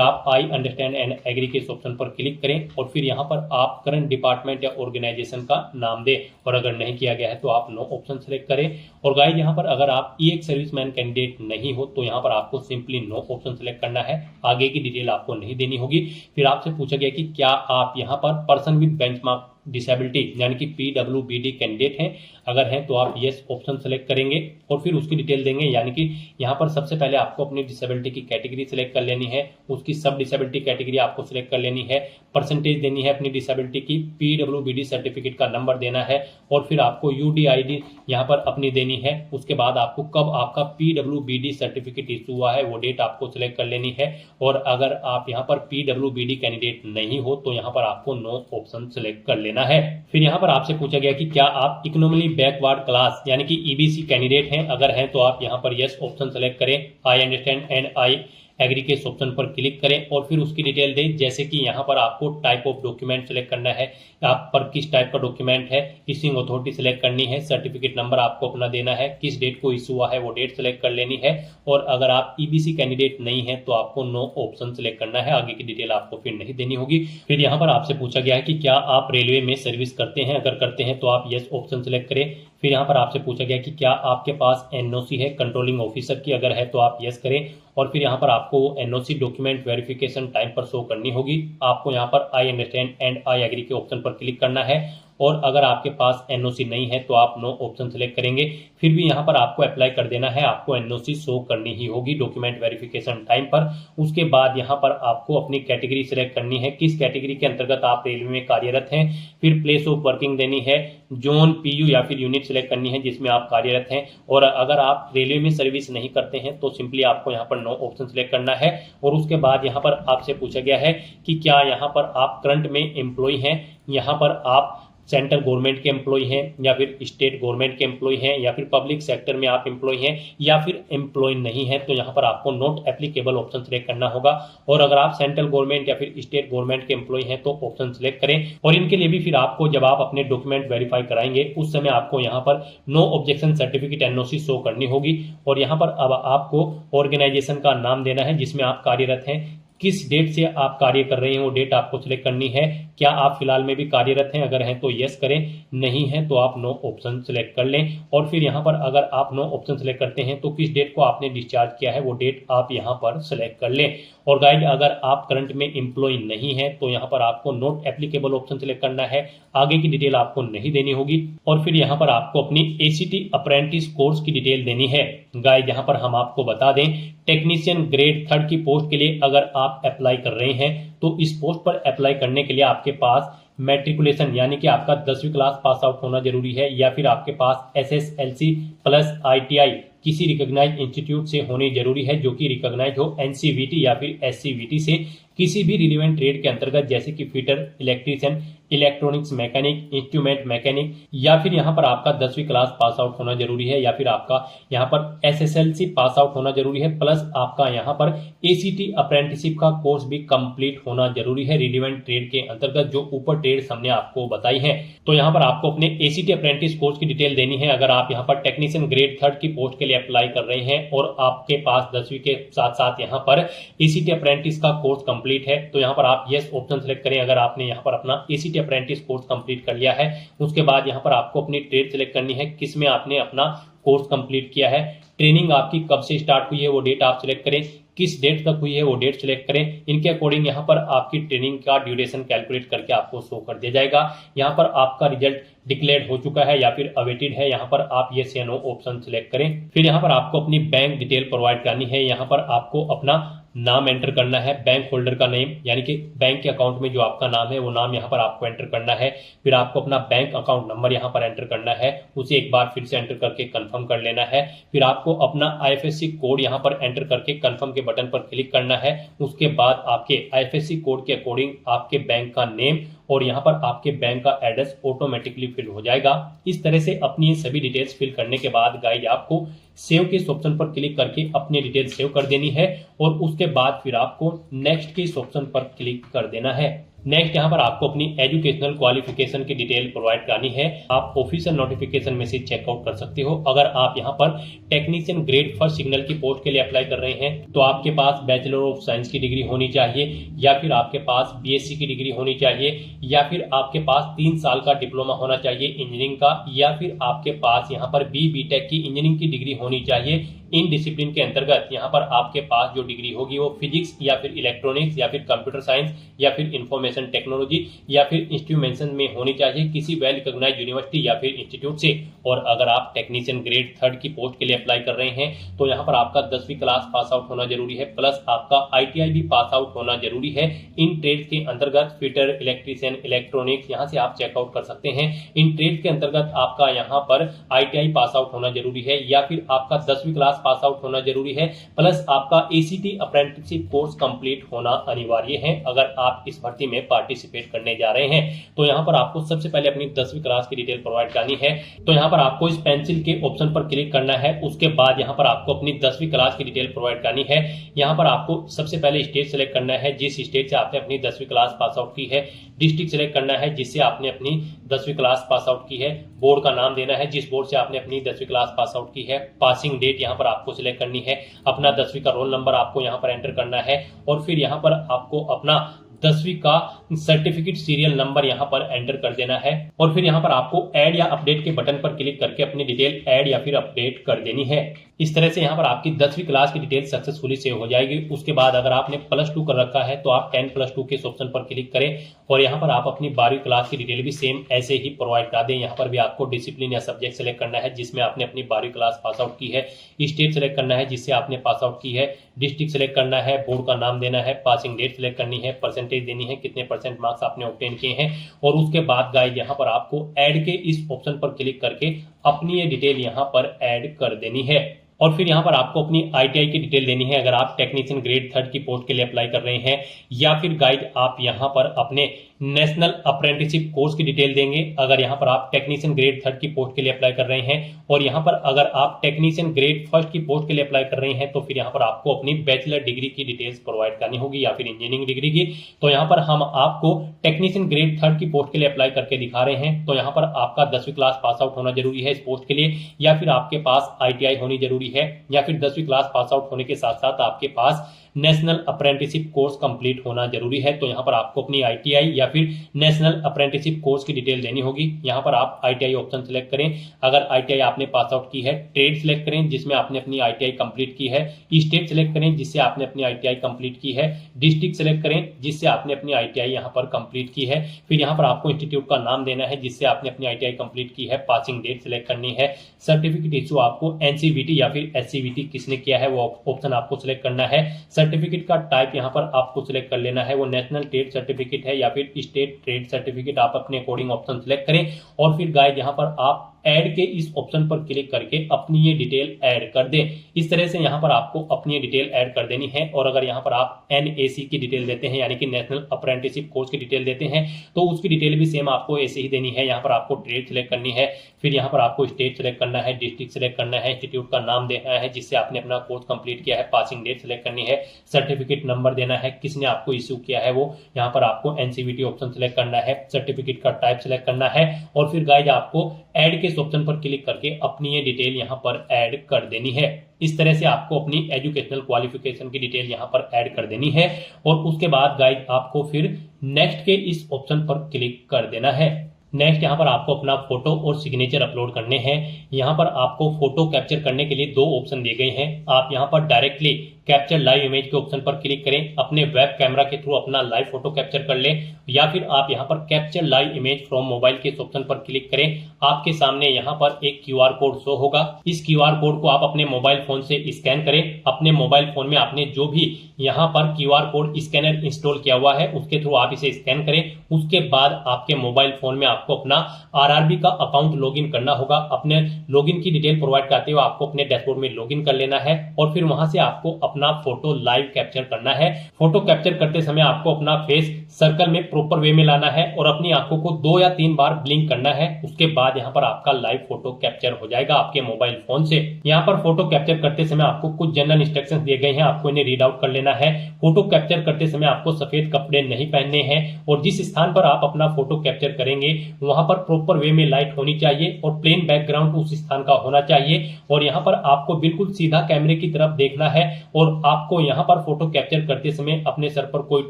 आप आई अंडरस्टैंड एंड एग्री के इस ऑप्शन पर क्लिक करें, और फिर यहाँ पर आप करंट डिपार्टमेंट या ऑर्गेनाइजेशन का नाम दें, और अगर नहीं किया गया है तो आप नो ऑप्शन सेलेक्ट करें। और गाइस यहाँ पर अगर आप एक सर्विसमैन कैंडिडेट नहीं हो तो यहाँ पर आपको सिंपली नो ऑप्शन सेलेक्ट करना है, आगे की डिटेल आपको नहीं देनी होगी। फिर आपसे पूछा गया कि क्या आप यहाँ पर पर्सन विद बेंचमार्क डिसेबिलिटी यानी कि PWBD कैंडिडेट हैं, अगर हैं तो आप यस ऑप्शन सेलेक्ट करेंगे, और फिर उसकी डिटेल देंगे, यानी कि यहाँ पर सबसे पहले आपको अपनी डिसेबिलिटी की कैटेगरी सिलेक्ट कर लेनी है, उसकी सब डिसेबिलिटी कैटेगरी आपको सिलेक्ट कर लेनी है, परसेंटेज देनी है अपनी डिसेबिलिटी की, PWBD सर्टिफिकेट का नंबर देना है, और फिर आपको UDID यहाँ पर अपनी देनी है। उसके बाद आपको कब आपका PWBD सर्टिफिकेट इशू हुआ है वो डेट आपको सिलेक्ट कर लेनी है, और अगर आप यहाँ पर PWBD कैंडिडेट नहीं हो तो यहाँ पर आपको नो ऑप्शन सिलेक्ट कर लेना है। फिर यहाँ पर आपसे पूछा गया कि क्या आप इकोनॉमिकली बैकवर्ड क्लास यानी कि EBC कैंडिडेट हैं, अगर हैं तो आप यहाँ पर यस ऑप्शन सेलेक्ट करें, I understand and I agree के ऑप्शन पर क्लिक करें, और फिर उसकी डिटेल दें, जैसे कि यहाँ पर आपको टाइप ऑफ डॉक्यूमेंट सेलेक्ट करना है, आप पर किस टाइप का डॉक्यूमेंट है, इशूइंग अथॉरिटी सेलेक्ट करनी है, सर्टिफिकेट नंबर आपको अपना देना है, किस डेट को इशू हुआ है वो डेट सेलेक्ट कर लेनी है, और अगर आप EBC कैंडिडेट नहीं है तो आपको नो ऑप्शन सेलेक्ट करना है, आगे की डिटेल आपको फिर नहीं देनी होगी। फिर यहाँ पर आपसे पूछा गया है कि क्या आप रेलवे में सर्विस करते हैं, अगर करते हैं तो आप यस ऑप्शन सेलेक्ट करें। फिर यहाँ पर आपसे पूछा गया कि क्या आपके पास NOC है कंट्रोलिंग ऑफिसर की, अगर है तो आप यस करें, और फिर यहाँ पर आपको NOC डॉक्यूमेंट वेरिफिकेशन टाइम पर शो करनी होगी, आपको यहाँ पर I understand and I agree के ऑप्शन पर क्लिक करना है, और अगर आपके पास NOC नहीं है तो आप नो ऑप्शन सेलेक्ट करेंगे। फिर भी यहाँ पर आपको अप्लाई कर देना है, आपको NOC शो करनी ही होगी डॉक्यूमेंट वेरिफिकेशन टाइम पर। उसके बाद यहाँ पर आपको अपनी कैटेगरी सिलेक्ट करनी है, किस कैटेगरी के अंतर्गत आप रेलवे में कार्यरत हैं, फिर प्लेस ऑफ वर्किंग देनी है, जोन, PU या फिर यूनिट सिलेक्ट करनी है जिसमें आप कार्यरत हैं, और अगर आप रेलवे में सर्विस नहीं करते हैं तो सिंपली आपको यहाँ पर नो ऑप्शन सिलेक्ट करना है। और उसके बाद यहाँ पर आपसे पूछा गया है कि क्या यहाँ पर आप करंट में एम्प्लॉय हैं, यहाँ पर आप सेंट्रल गवर्नमेंट के एम्प्लॉय हैं या फिर स्टेट गवर्नमेंट के एम्प्लॉय हैं या फिर पब्लिक सेक्टर में आप एम्प्लॉय हैं या फिर एम्प्लॉय नहीं है, तो यहाँ पर आपको नॉट एप्लीकेबल ऑप्शन सिलेक्ट करना होगा। और अगर आप सेंट्रल गवर्नमेंट या फिर स्टेट गवर्नमेंट के एम्प्लॉय हैं तो ऑप्शन सिलेक्ट करें। और इनके लिए भी फिर आपको जब आप अपने डॉक्यूमेंट वेरीफाई कराएंगे उस समय आपको यहाँ पर no objection certificate NOC show करनी होगी। और यहाँ पर अब आपको ऑर्गेनाइजेशन का नाम देना है जिसमें आप कार्यरत हैं, किस डेट से आप कार्य कर रहे हैं वो डेट आपको सिलेक्ट करनी है, क्या आप फिलहाल में भी कार्यरत हैं, अगर हैं तो यस करें, नहीं है तो आप नो ऑप्शन सिलेक्ट कर लें। और फिर यहाँ पर अगर आप नो ऑप्शन सिलेक्ट करते हैं तो किस डेट को आपने डिस्चार्ज किया है वो डेट आप यहाँ पर सिलेक्ट कर लें। और गाइड अगर आप करंट में एम्प्लॉय नहीं है तो यहाँ पर आपको नॉट एप्लीकेबल ऑप्शन सिलेक्ट करना है, आगे की डिटेल आपको नहीं देनी होगी। और फिर यहाँ पर आपको अपनी ACT अप्रेंटिस कोर्स की डिटेल देनी है। गाइड यहाँ पर हम आपको बता दें, टेक्नीशियन ग्रेड 3 की पोस्ट के लिए अगर आप अप्लाई कर रहे हैं तो इस पोस्ट पर अप्लाई करने के लिए आपके पास मैट्रिकुलेशन यानी कि आपका 10वीं क्लास पास आउट होना जरूरी है, या फिर आपके पास SSLC प्लस ITI किसी रिकॉग्नाइज्ड इंस्टीट्यूट से होनी जरूरी है जो कि रिकॉग्नाइज हो NCVT या फिर SCVT से, किसी भी रिलेवेंट ट्रेड के अंतर्गत जैसे कि fitter, electrician, electronics mechanic, instrument mechanic, या फिर यहाँ पर आपका 10वीं क्लास पास आउट होना जरूरी है, या फिर आपका यहाँ पर SSLC पास आउट होना जरूरी है, प्लस आपका यहाँ पर ACT अप्रेंटिसशिप का कोर्स भी कंप्लीट होना जरूरी है रिलेवेंट ट्रेड के अंतर्गत जो ऊपर ट्रेड हमने आपको बताई है। तो यहाँ पर आपको अपने ACT अप्रेंटिस कोर्स की डिटेल देनी है। अगर आप यहाँ पर टेक्नीशियन ग्रेड 3 की पोस्ट के लिए अप्लाई कर रहे हैं और आपके पास 10वीं के साथ साथ यहाँ पर एसीटी अप्रेंटिस का कोर्स कंप्लीट है तो यहाँ पर आप यस ऑप्शन सेलेक्ट करें। अगर आपने यहाँ पर अपना एसीटी अप्रेंटिस कोर्स कंप्लीट कर लिया है, उसके बाद यहाँ पर आपको अपनी ट्रेड सेलेक्ट करनी है, किसमें आपने अपना कोर्स कंप्लीट किया है, ट्रेनिंग आपकी कब से स्टार्ट हुई है वो डेट आप सिलेक्ट करें, किस डेट तक हुई है वो डेट सिलेक्ट करें। इनके अकॉर्डिंग यहाँ पर आपकी ट्रेनिंग का ड्यूरेशन कैलकुलेट करके आपको शो कर दिया जाएगा। यहाँ पर आपका रिजल्ट डिक्लेयर हो चुका है या फिर अवेटेड है, यहाँ पर आप येस या नो ऑप्शन सिलेक्ट करें। फिर यहाँ पर आपको अपनी बैंक डिटेल प्रोवाइड करनी है। यहाँ पर आपको अपना नाम एंटर करना है, बैंक होल्डर का नेम, यानी कि बैंक के अकाउंट में जो आपका नाम है वो नाम यहाँ पर आपको एंटर करना है। फिर आपको अपना बैंक अकाउंट नंबर यहाँ पर एंटर करना है, उसे एक बार फिर से एंटर करके कंफर्म कर लेना है। फिर आपको अपना आईएफएससी कोड यहाँ पर एंटर करके कंफर्म के बटन पर क्लिक करना है। उसके बाद आपके आईएफएससी कोड के अकॉर्डिंग आपके बैंक का नेम और यहाँ पर आपके बैंक का एड्रेस ऑटोमेटिकली फिल हो जाएगा। इस तरह से अपनी ये सभी डिटेल्स फिल करने के बाद गाइज आपको सेव के इस ऑप्शन पर क्लिक करके अपनी डिटेल सेव कर देनी है और उसके बाद फिर आपको नेक्स्ट के इस ऑप्शन पर क्लिक कर देना है। नेक्स्ट यहाँ पर आपको अपनी एजुकेशनल क्वालिफिकेशन की डिटेल प्रोवाइड करनी है। आप ऑफिशियल नोटिफिकेशन में से चेकआउट कर सकते हो। अगर आप यहाँ पर टेक्नीशियन ग्रेड फर्स्ट सिग्नल की पोस्ट के लिए अप्लाई कर रहे हैं तो आपके पास बैचलर ऑफ साइंस की डिग्री होनी चाहिए या फिर आपके पास बीएससी की डिग्री होनी चाहिए या फिर आपके पास 3 साल का डिप्लोमा होना चाहिए इंजीनियरिंग का या फिर आपके पास यहाँ पर बीटेक की इंजीनियरिंग की डिग्री होनी चाहिए। इन डिसिप्लिन के अंतर्गत यहाँ पर आपके पास जो डिग्री होगी वो फिजिक्स या फिर इलेक्ट्रॉनिक्स या फिर कंप्यूटर साइंस या फिर इंफॉर्मेशन टेक्नोलॉजी या फिर इंस्ट्रूमेंटेशन में होनी चाहिए किसी वेल रिकॉग्नाइज्ड यूनिवर्सिटी या फिर इंस्टीट्यूट से। और अगर आप टेक्नीशियन ग्रेड 3 की पोस्ट के लिए अप्लाई कर रहे हैं तो यहाँ पर आपका 10वीं क्लास पास आउट होना जरूरी है, प्लस आपका आईटीआई भी पास आउट होना जरूरी है। इन ट्रेड्स के अंतर्गत फिटर, इलेक्ट्रीशियन, इलेक्ट्रॉनिक्स यहाँ से आप चेकआउट कर सकते हैं। इन ट्रेड के अंतर्गत आपका यहाँ पर आईटीआई पास आउट होना जरूरी है या फिर आपका 10वीं क्लास पास आउट होना जरूरी है, प्लस आपका एसीटी अप्रेंटिसशिप कोर्स कंप्लीट होना अनिवार्य है अगर आप इस भर्ती में पार्टिसिपेट करने जा रहे हैं। तो यहाँ पर आपको सबसे पहले अपनी 10वीं क्लास की डिटेल प्रोवाइड करनी है। तो यहाँ पर आपको इस पेंसिल के ऑप्शन पर क्लिक करना है। उसके बाद यहाँ पर आपको अपनी 10वीं क्लास की डिटेल प्रोवाइड करनी है। यहाँ पर आपको सबसे पहले स्टेट सेलेक्ट करना है, जिस स्टेट से आपने अपनी 10वीं क्लास पास आउट की है। डिस्ट्रिक्ट सेलेक्ट करना है जिससे आपने अपनी 10वीं क्लास पास आउट की है। बोर्ड का नाम देना है जिस बोर्ड से आपने अपनी 10वीं क्लास पास आउट की है। पासिंग डेट यहाँ पर आपको सिलेक्ट करनी है। अपना 10वीं का रोल नंबर आपको यहाँ पर एंटर करना है और फिर यहाँ पर आपको अपना 10वीं का सर्टिफिकेट सीरियल नंबर यहाँ पर एंटर कर देना है और फिर यहाँ पर आपको ऐड या अपडेट के बटन पर क्लिक करके अपनी डिटेल ऐड या फिर अपडेट कर देनी है। इस तरह से यहाँ पर आपकी 10वीं क्लास की डिटेल सक्सेसफुली सेव हो जाएगी। उसके बाद अगर आपने +2 कर रखा है तो आप 10+2 के ऑप्शन पर क्लिक करें और यहाँ पर आप अपनी 12वीं क्लास की डिटेल भी सेम ऐसे ही प्रोवाइड कर दें। यहाँ पर भी आपको डिसिप्लिन या सब्जेक्ट सेलेक्ट करना है जिसमें आपने अपनी 12वीं क्लास पास आउट की है। स्टेट सेलेक्ट करना है जिससे आपने पास आउट की है। डिस्ट्रिक्ट सेलेक्ट करना है, बोर्ड का नाम देना है, पासिंग डेट सेलेक्ट करनी है, परसेंटेज देनी है, कितने % मार्क्स आपने ऑब्टेन किए हैं और उसके बाद गाइस यहाँ पर आपको ऐड के इस ऑप्शन पर क्लिक करके अपनी ये डिटेल यहाँ पर ऐड कर देनी है। और फिर यहाँ पर आपको अपनी आईटीआई की डिटेल देनी है अगर आप टेक्नीशियन ग्रेड 3 की पोस्ट के लिए अप्लाई कर रहे हैं, या फिर गाइड आप यहाँ पर अपने नेशनल अप्रेंटिसशिप कोर्स की डिटेल देंगे अगर यहाँ पर आप टेक्नीशियन ग्रेड 3 की पोस्ट के लिए अप्लाई कर रहे हैं। और यहाँ पर अगर आप टेक्नीशियन ग्रेड 1 की पोस्ट के लिए अप्लाई कर रहे हैं तो फिर यहाँ पर आपको अपनी बैचलर डिग्री की डिटेल्स प्रोवाइड करनी होगी या फिर इंजीनियरिंग डिग्री की। तो यहाँ पर हम आपको टेक्नीशियन ग्रेड 3 की पोस्ट के लिए अप्लाई करके दिखा रहे हैं। तो यहाँ पर आपका 10वीं क्लास पास आउट होना जरूरी है इस पोस्ट के लिए, या फिर आपके पास आईटीआई होनी जरूरी है, या फिर 10वीं क्लास पास आउट होने के साथ साथ आपके पास नेशनल अप्रेंटिसशिप कोर्स कंप्लीट होना जरूरी है। तो यहाँ पर आपको अपनी आईटीआई या फिर नेशनल अप्रेंटिसशिप कोर्स की डिटेल देनी होगी। यहाँ पर आप आईटीआई ऑप्शन सेलेक्ट करें अगर आईटीआई आपने पास आउट की है। ट्रेड सेलेक्ट करें जिसमें आपने अपनी आईटीआई कंप्लीट की है। स्टेट सेलेक्ट करें जिससे आपने अपनी आईटीआई कंप्लीट की है। डिस्ट्रिक्ट सेलेक्ट करें जिससे आपने अपनी आईटीआई यहाँ पर कंप्लीट की है। फिर यहाँ पर आपको इंस्टीट्यूट का नाम देना है जिससे आपने अपनी आईटीआई कंप्लीट की है। पासिंग डेट सेलेक्ट करनी है। सर्टिफिकेट इशू आपको एनसीवीटी या फिर एससीवीटी किसने किया है वो ऑप्शन आपको सिलेक्ट करना है। सर्टिफिकेट का टाइप यहाँ पर आपको सिलेक्ट कर लेना है, वो नेशनल ट्रेड सर्टिफिकेट है या फिर स्टेट ट्रेड सर्टिफिकेट, आप अपने अकॉर्डिंग ऑप्शन सिलेक्ट करें। और फिर गाइस यहाँ पर आप ऐड के इस ऑप्शन पर क्लिक करके अपनी ये डिटेल ऐड कर दें। इस तरह से यहाँ पर आपको अपनी ये डिटेल ऐड कर देनी है। और अगर यहाँ पर आप NAC की डिटेल देते हैं यानी कि नेशनल अप्रेंटिसशिप कोर्स की डिटेल देते हैं तो उसकी डिटेल भी सेम आपको ऐसे ही देनी है। यहाँ पर आपको ट्रेड सिलेक्ट करनी है, फिर यहाँ पर आपको स्टेट सेलेक्ट करना है, डिस्ट्रिक्ट सेलेक्ट करना है, इंस्टीट्यूट का नाम देना है जिससे आपने अपना कोर्स कंप्लीट किया है, पासिंग डेट सेलेक्ट करनी है, सर्टिफिकेट नंबर देना है, किसने आपको इश्यू किया है वो, यहाँ पर आपको NCVT ऑप्शन सेलेक्ट करना है, सर्टिफिकेट का टाइप सेलेक्ट करना है। और फिर गाइज आपको ऐड के इस ऑप्शन पर क्लिक करके अपनी ये डिटेल यहाँ पर ऐड कर देनी है। इस तरह से आपको अपनी एजुकेशनल क्वालिफिकेशन की डिटेल यहाँ पर ऐड कर देनी है और उसके बाद गाइज आपको फिर नेक्स्ट के इस ऑप्शन पर क्लिक कर देना है। नेक्स्ट यहाँ पर आपको अपना फोटो और सिग्नेचर अपलोड करने हैं। यहाँ पर आपको फोटो कैप्चर करने के लिए दो ऑप्शन दिए गए हैं। आप यहाँ पर डायरेक्टली कैप्चर लाइव इमेज के ऑप्शन पर क्लिक करें, अपने वेब कैमरा के थ्रू अपना लाइव फोटो कैप्चर कर लें, या फिर आप यहाँ पर capture live image from mobile के इस ऑप्शन पर क्लिक करें। आपके सामने यहाँ पर एक QR कोड शो होगा। इस QR कोड को आप अपने मोबाइल फोन से स्कैन करें। अपने मोबाइल फोन में आपने जो भी यहाँ पर QR कोड स्कैनर इंस्टॉल किया हुआ है उसके थ्रू आप इसे स्कैन करें। उसके बाद आपके मोबाइल फोन में आपको अपना RRB का अकाउंट लॉगिन करना होगा। अपने लॉगिन की डिटेल प्रोवाइड करते हुए आपको अपने डैशबोर्ड में लॉगिन कर लेना है और फिर वहां से आपको अपना फोटो लाइव कैप्चर करना है। फोटो कैप्चर करते समय आपको अपना फेस सर्कल में प्रॉपर वे में लाना है और अपनी आंखों को 2 या 3 बार ब्लिंक करना है। उसके बाद यहाँ पर आपका लाइव फोटो कैप्चर हो जाएगा आपके मोबाइल फोन से। यहाँ पर फोटो कैप्चर करते समय आपको कुछ जनरल इंस्ट्रक्शंस दिए गए हैं, आपको इन्हें रीड आउट कर लेना है। फोटो कैप्चर करते समय आपको सफेद कपड़े नहीं पहनने हैं और जिस स्थान पर आप अपना फोटो कैप्चर करेंगे वहां पर प्रॉपर वे में लाइट होनी चाहिए और प्लेन बैकग्राउंड उस स्थान का होना चाहिए और यहाँ पर आपको बिल्कुल सीधा कैमरे की तरफ देखना है और आपको यहाँ पर फोटो कैप्चर करते समय अपने सर पर कोई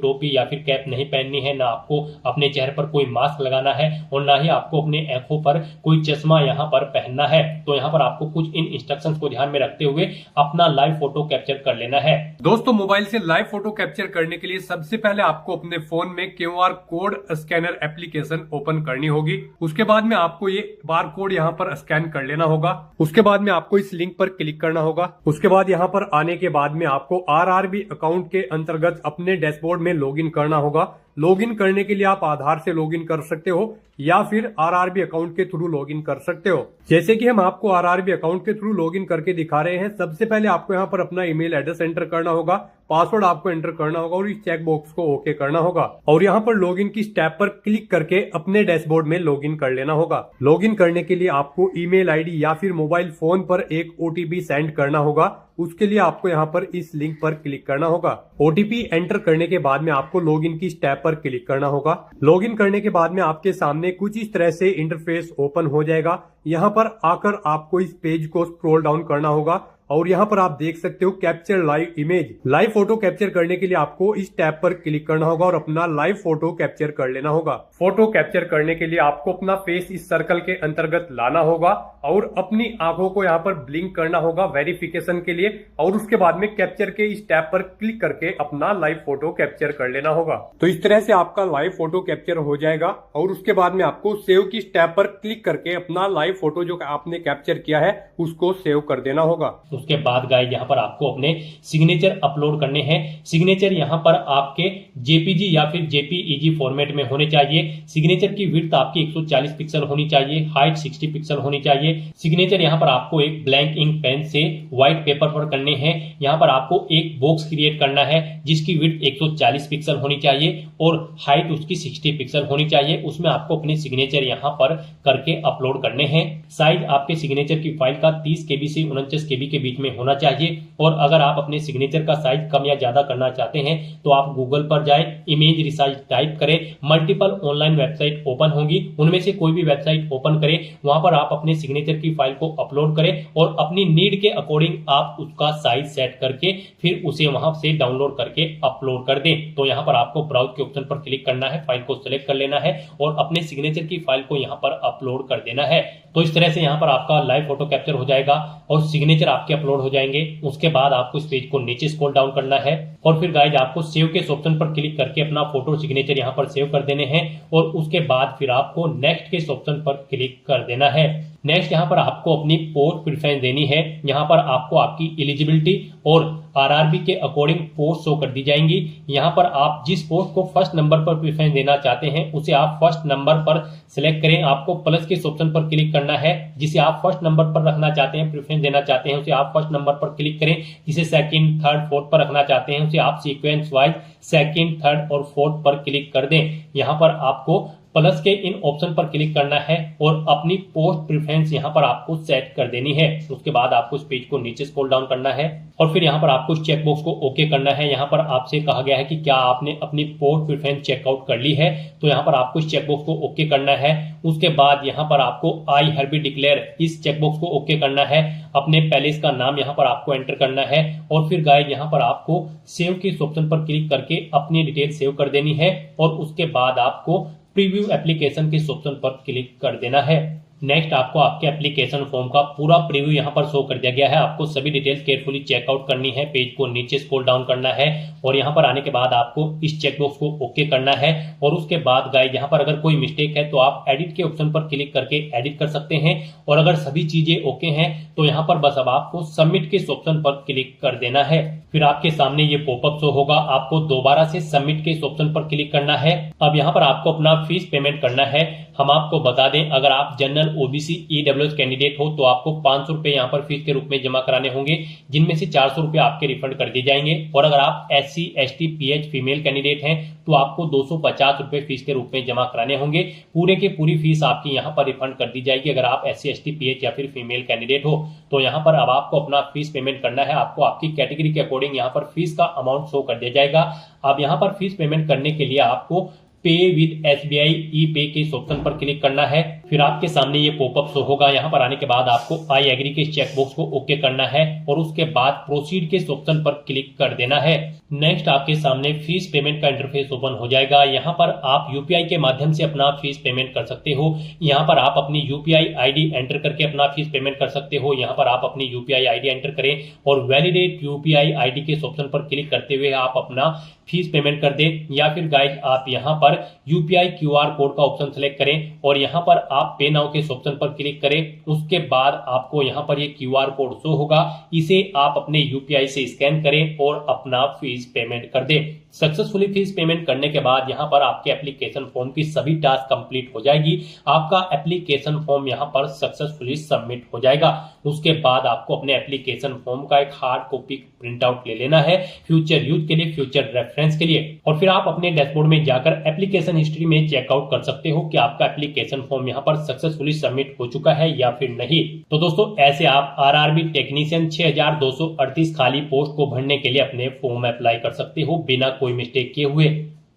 टोपी या फिर कैप नहीं पहननी है, ना आपको अपने चेहरे पर कोई मास्क लगाना है और ना ही आपको अपने आंखों पर कोई चश्मा यहाँ पर पहनना है। तो यहाँ पर आपको कुछ इन इंस्ट्रक्शंस को ध्यान में रखते हुए अपना लाइव फोटो कैप्चर कर लेना है। दोस्तों, मोबाइल से लाइव फोटो कैप्चर करने के लिए सबसे पहले आपको अपने फोन में QR code scanner application open करनी होगी। उसके बाद में आपको ये बार कोड यहाँ पर स्कैन कर लेना होगा। उसके बाद में आपको इस लिंक पर क्लिक करना होगा। उसके बाद यहाँ पर आने के बाद में आपको RRB अकाउंट के अंतर्गत अपने डैशबोर्ड में लॉगिन करना होगा। लॉगिन करने के लिए आप आधार से लॉगिन कर सकते हो या फिर RRB अकाउंट के थ्रू लॉगिन कर सकते हो। जैसे कि हम आपको RRB अकाउंट के थ्रू लॉगिन करके दिखा रहे हैं। सबसे पहले आपको यहाँ पर अपना ईमेल एड्रेस एंटर करना होगा, पासवर्ड आपको एंटर करना होगा और इस चेक बॉक्स को ओके करना होगा और यहाँ पर लॉगिन की स्टेप पर क्लिक करके अपने डैशबोर्ड में लॉगिन कर लेना होगा। लॉगिन करने के लिए आपको ईमेल आईडी या फिर मोबाइल फोन पर एक OTP सेंड करना होगा। उसके लिए आपको यहाँ पर इस लिंक पर क्लिक करना होगा। OTP एंटर करने के बाद में आपको लॉगिन की स्टेप पर क्लिक करना होगा। लॉगिन करने के बाद में आपके सामने कुछ इस तरह से इंटरफेस ओपन हो जाएगा। यहाँ पर आकर आपको इस पेज को स्क्रॉल डाउन करना होगा और यहाँ पर आप देख सकते हो capture live image. Live photo capture करने के लिए आपको इस टैब पर क्लिक करना होगा और अपना लाइव फोटो कैप्चर कर लेना होगा। फोटो कैप्चर करने के लिए आपको अपना फेस इस सर्कल के अंतर्गत लाना होगा और अपनी आंखों को यहाँ पर ब्लिंक करना होगा वेरिफिकेशन के लिए और उसके बाद में कैप्चर के इस टैब पर क्लिक करके अपना लाइव फोटो कैप्चर कर लेना होगा। तो इस तरह से आपका लाइव फोटो कैप्चर हो जाएगा और उसके बाद में आपको सेव की टैब पर क्लिक करके अपना लाइव फोटो जो आपने कैप्चर किया है उसको सेव कर देना होगा। उसके बाद गाइस यहाँ पर आपको अपने सिग्नेचर अपलोड करने हैं। सिग्नेचर यहाँ पर आपके JPG या फिर JPEG फॉर्मेट में होने चाहिए। सिग्नेचर की विड्थ आपकी 140 पिक्सल होनी चाहिए, हाइट 60 पिक्सल होनी चाहिए। सिग्नेचर यहाँ पर आपको एक ब्लैंक इंक पेन से व्हाइट पेपर पर करने हैं। यहाँ पर आपको एक बॉक्स क्रिएट करना है जिसकी विड्थ 140 पिक्सल होनी चाहिए और हाइट उसकी 60 पिक्सल होनी चाहिए। उसमें आपको अपने सिग्नेचर यहाँ पर करके अपलोड करने हैं। साइज आपके सिग्नेचर की फाइल का 30 KB से 49 KB के बीच में होना चाहिए और अगर आप अपने सिग्नेचर का साइज कम या ज्यादा करना चाहते हैं तो आप गूगल पर जाएं, इमेज रिसाइज टाइप करें, मल्टीपल ऑनलाइन वेबसाइट ओपन होंगी, उनमें से कोई भी वेबसाइट ओपन करें, वहां पर आप अपने सिग्नेचर की फाइल को अपलोड करें और अपनी नीड के अकॉर्डिंग आप उसका साइज सेट करके फिर उसे वहां से डाउनलोड करके अपलोड कर दें। तो यहाँ पर आपको ब्राउज के ऑप्शन पर क्लिक करना है, फाइल को सिलेक्ट कर लेना है और अपने सिग्नेचर की फाइल को यहाँ पर अपलोड कर देना है। तो इस तरह से यहाँ पर आपका लाइव फोटो कैप्चर हो जाएगा और सिग्नेचर आपके अपलोड हो जाएंगे। उसके बाद आपको इस पेज को नीचे स्क्रॉल डाउन करना है और फिर गाइज आपको सेव के ऑप्शन पर क्लिक करके अपना फोटो सिग्नेचर यहाँ पर सेव कर देने हैं और उसके बाद फिर आपको नेक्स्ट के ऑप्शन पर क्लिक कर देना है। नेक्स्ट यहाँ पर आपको अपनी पोस्ट प्रेफरेंस देनी है। यहाँ पर आपको आपकी एलिजिबिलिटी और RRB के अकॉर्डिंग पोस्ट शो कर दी जाएंगी। यहाँ पर आप जिस पोस्ट को फर्स्ट नंबर पर प्रेफरेंस देना चाहते हैं उसे आप फर्स्ट नंबर पर सिलेक्ट करें। आपको प्लस के ऑप्शन पर क्लिक करना है। जिसे आप फर्स्ट नंबर पर रखना चाहते हैं, प्रेफरेंस देना चाहते हैं, उसे आप फर्स्ट नंबर पर क्लिक करें। जिसे सेकंड, थर्ड, फोर्थ पर रखना चाहते हैं उसे आप सीक्वेंस वाइज सेकंड, थर्ड और फोर्थ पर क्लिक कर दें। यहाँ पर आपको प्लस के इन ऑप्शन पर क्लिक करना है और अपनी पोस्ट प्रेफरेंस यहाँ पर आपको सेट कर देनी है। उसके बाद आपको इस पेज को नीचे स्क्रॉल डाउन करना है और फिर यहाँ पर आपको इस चेकबॉक्स को ओके करना है। यहाँ पर आपसे कहा गया है कि क्या आपने अपनी पोस्ट प्रेफरेंस चेकआउट कर ली है, तो यहाँ पर आपको इस चेकबॉक्स को ओके करना है। उसके बाद यहाँ पर आपको आई हैव बीन डिक्लेयर इस चेकबॉक्स को ओके करना है। अपने पैलेस का नाम यहाँ पर आपको एंटर करना है और फिर गाइस यहाँ पर आपको सेव के इस ऑप्शन पर क्लिक करके अपनी डिटेल सेव कर देनी है और उसके बाद आपको प्रीव्यू एप्लीकेशन के ऑप्शन पर क्लिक कर देना है। नेक्स्ट आपको आपके एप्लीकेशन फॉर्म का पूरा प्रीव्यू यहाँ पर शो कर दिया गया है। आपको सभी डिटेल्स केयरफुली चेकआउट करनी है, पेज को नीचे स्क्रॉल डाउन करना है और यहाँ पर आने के बाद आपको इस चेकबॉक्स को ओके करना है और उसके बाद गाइस यहाँ पर अगर कोई मिस्टेक है तो आप एडिट के ऑप्शन पर क्लिक करके एडिट कर सकते हैं और अगर सभी चीजें ओके हैं तो यहाँ पर बस अब आपको सबमिट के ऑप्शन पर क्लिक कर देना है। फिर आपके सामने ये पॉपअप शो होगा, आपको दोबारा से सबमिट के इस ऑप्शन पर क्लिक करना है। अब यहाँ पर आपको अपना फीस पेमेंट करना है। हम आपको बता दें, अगर आप जनरल ओबीसी ईडब्ल्यूएस कैंडिडेट हो तो आपको 500 रुपए यहाँ पर फीस के रूप में जमा कराने होंगे, जिनमें से 400 रुपए आपके रिफंड कर दिए जाएंगे। और अगर आप SC ST PH female candidate हैं तो आपको 250 रुपए फीस के रूप में जमा कराने होंगे। पूरे की पूरी फीस आपकी यहाँ पर रिफंड कर दी जाएगी अगर आप SC ST PH या फिर फीमेल कैंडिडेट हो। तो यहाँ पर अब आपको अपना फीस पेमेंट करना है। आपको आपकी कैटेगरी के अकॉर्डिंग यहाँ पर फीस का अमाउंट शो कर दिया जाएगा। अब यहाँ पर फीस पेमेंट करने के लिए आपको पे विद SBI ई पे के इस ऑप्शन पर क्लिक करना है। फिर आपके सामने ये पॉपअप शो होगा। यहाँ पर आने के बाद आपको आई एग्री के चेकबॉक्स को ओके करना है और उसके बाद प्रोसीड के इस ऑप्शन पर क्लिक कर देना है। नेक्स्ट आपके सामने फीस पेमेंट का इंटरफेस ओपन हो जाएगा। यहाँ पर आप यूपीआई के माध्यम से अपना फीस पेमेंट कर सकते हो। यहाँ पर आप अपनी यूपीआई आईडी एंटर करके अपना फीस पेमेंट कर सकते हो। यहाँ पर आप अपनी यूपीआई आईडी एंटर करें और वैलिडेट यूपीआई आईडी के इस ऑप्शन पर क्लिक करते हुए आप अपना फीस पेमेंट कर दें। या फिर गाइस आप यहाँ पर यूपीआई क्यूआर कोड का ऑप्शन सेलेक्ट करें और यहाँ पर आप पे नाउ के ऑप्शन पर क्लिक करें। उसके बाद आपको यहाँ पर ये क्यूआर कोड शो होगा, इसे आप अपने यूपीआई से स्कैन करें और अपना फीस पेमेंट कर दें। सक्सेसफुली फीस पेमेंट करने के बाद यहाँ पर आपके एप्लीकेशन फॉर्म की सभी टास्क कंप्लीट हो जाएगी। आपका एप्लीकेशन फॉर्म यहाँ पर सक्सेसफुली सबमिट हो जाएगा। उसके बाद आपको अपने एप्लीकेशन फॉर्म का एक हार्ड कॉपी प्रिंट आउट ले लेना है फ्यूचर यूज के लिए, फ्यूचर रेफरेंस के लिए। और फिर आप अपने डैशबोर्ड में जाकर एप्लीकेशन हिस्ट्री में चेकआउट कर सकते हो कि आपका एप्लीकेशन फॉर्म यहाँ पर सक्सेसफुली सबमिट हो चुका है या फिर नहीं। तो दोस्तों ऐसे आप आरआरबी टेक्नीशियन 6238 खाली पोस्ट को भरने के लिए अपने फॉर्म अप्लाई कर सकते हो बिना कोई मिस्टेक किए हुए।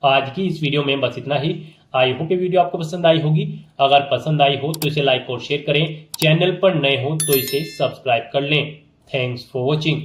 आज की इस वीडियो में बस इतना ही। आई होप ये वीडियो आपको पसंद आई होगी। अगर पसंद आई हो तो इसे लाइक और शेयर करें। चैनल पर नए हो तो इसे सब्सक्राइब कर लें। Thanks for watching.